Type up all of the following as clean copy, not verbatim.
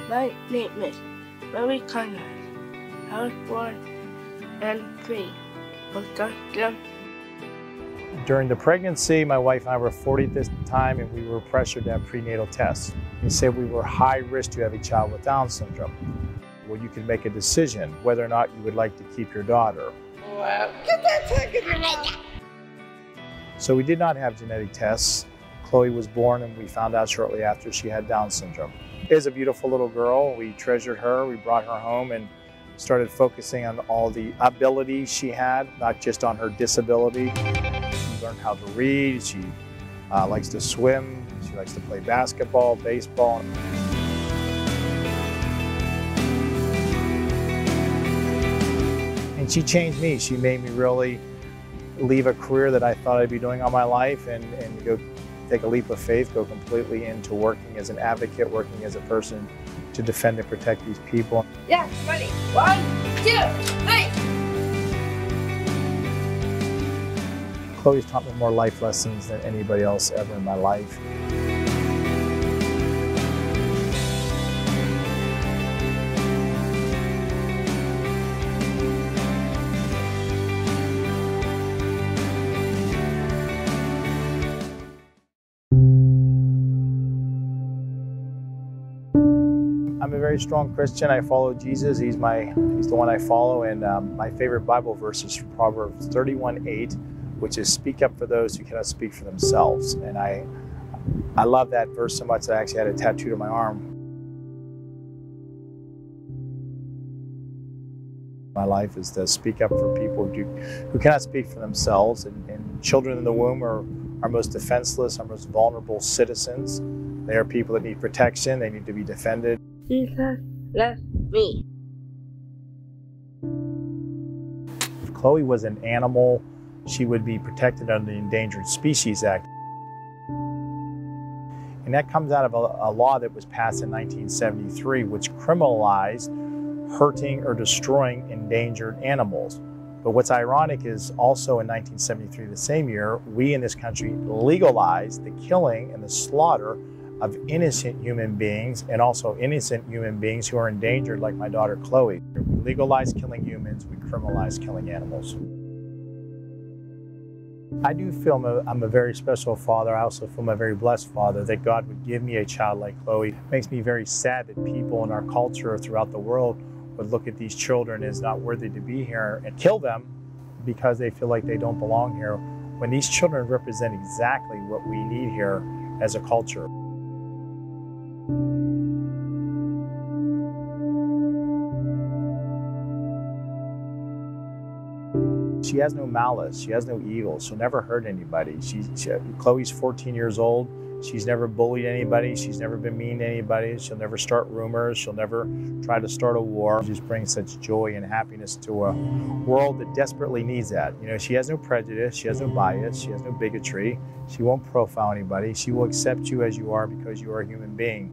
My name is Mary Conrad. I was born in 3. During the pregnancy, my wife and I were 40 at this time, and we were pressured to have prenatal tests. They said we were high risk to have a child with Down syndrome. Well, you can make a decision whether or not you would like to keep your daughter. Wow. Get that second right. So we did not have genetic tests. Chloe was born, and we found out shortly after she had Down syndrome. She is a beautiful little girl. We treasured her. We brought her home and started focusing on all the abilities she had, not just on her disability. She learned how to read. She likes to swim. She likes to play basketball, baseball. And she changed me. She made me really leave a career that I thought I'd be doing all my life and go take a leap of faith, go completely into working as an advocate, working as a person to defend and protect these people. Yeah, ready. 1, 2, 3. Chloe's taught me more life lessons than anybody else ever in my life. I'm a very strong Christian. I follow Jesus. He's the one I follow. And my favorite Bible verse is from Proverbs 31:8, which is speak up for those who cannot speak for themselves. And I love that verse so much that I actually had it tattooed on my arm. My life is to speak up for people who cannot speak for themselves. And children in the womb are our most defenseless, our most vulnerable citizens. They are people that need protection. They need to be defended. Jesus loves me. If Chloe was an animal, she would be protected under the Endangered Species Act. And that comes out of a law that was passed in 1973, which criminalized hurting or destroying endangered animals. But what's ironic is also in 1973, the same year, we in this country legalized the killing and the slaughter of innocent human beings, and also innocent human beings who are endangered, like my daughter Chloe. We legalize killing humans, we criminalize killing animals. I do feel I'm a very special father. I also feel I'm a very blessed father that God would give me a child like Chloe. It makes me very sad that people in our culture throughout the world would look at these children as not worthy to be here and kill them because they feel like they don't belong here, when these children represent exactly what we need here as a culture. She has no malice, she has no evil, she'll never hurt anybody. Chloe's 14 years old, she's never bullied anybody, she's never been mean to anybody, she'll never start rumors, she'll never try to start a war. She just brings such joy and happiness to a world that desperately needs that. You know, she has no prejudice, she has no bias, she has no bigotry, she won't profile anybody, she will accept you as you are because you are a human being.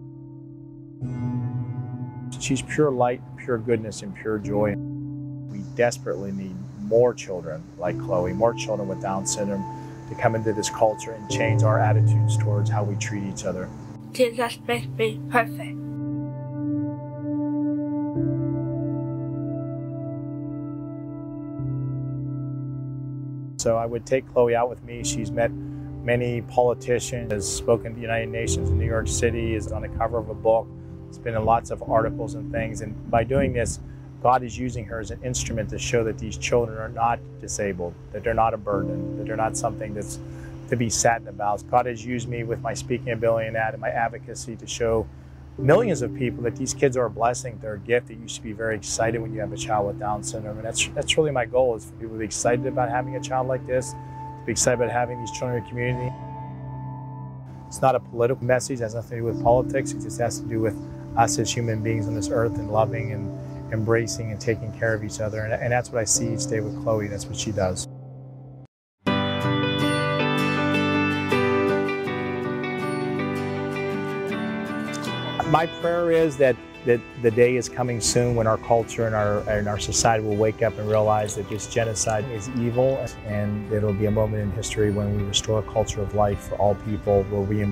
She's pure light, pure goodness, and pure joy. We desperately need more children like Chloe, more children with Down syndrome to come into this culture and change our attitudes towards how we treat each other. Jesus makes me perfect. So I would take Chloe out with me. She's met many politicians, has spoken to the United Nations in New York City, is on the cover of a book, has been in lots of articles and things. And by doing this, God is using her as an instrument to show that these children are not disabled, that they're not a burden, that they're not something that's to be saddened about. God has used me with my speaking ability and that and my advocacy to show millions of people that these kids are a blessing, they're a gift, that you should be very excited when you have a child with Down syndrome. And that's really my goal, is for people to be excited about having a child like this, to be excited about having these children in the community. It's not a political message, it has nothing to do with politics, it just has to do with us as human beings on this earth and loving and embracing and taking care of each other. And that's what I see each day with Chloe. That's what she does. My prayer is that the day is coming soon when our culture and our society will wake up and realize that this genocide is evil, and it'll be a moment in history when we restore a culture of life for all people, where we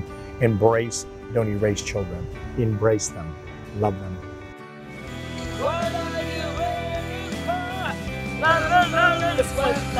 embrace, don't erase children, embrace them. Love them. What are you waiting for? La, la, la, la, la.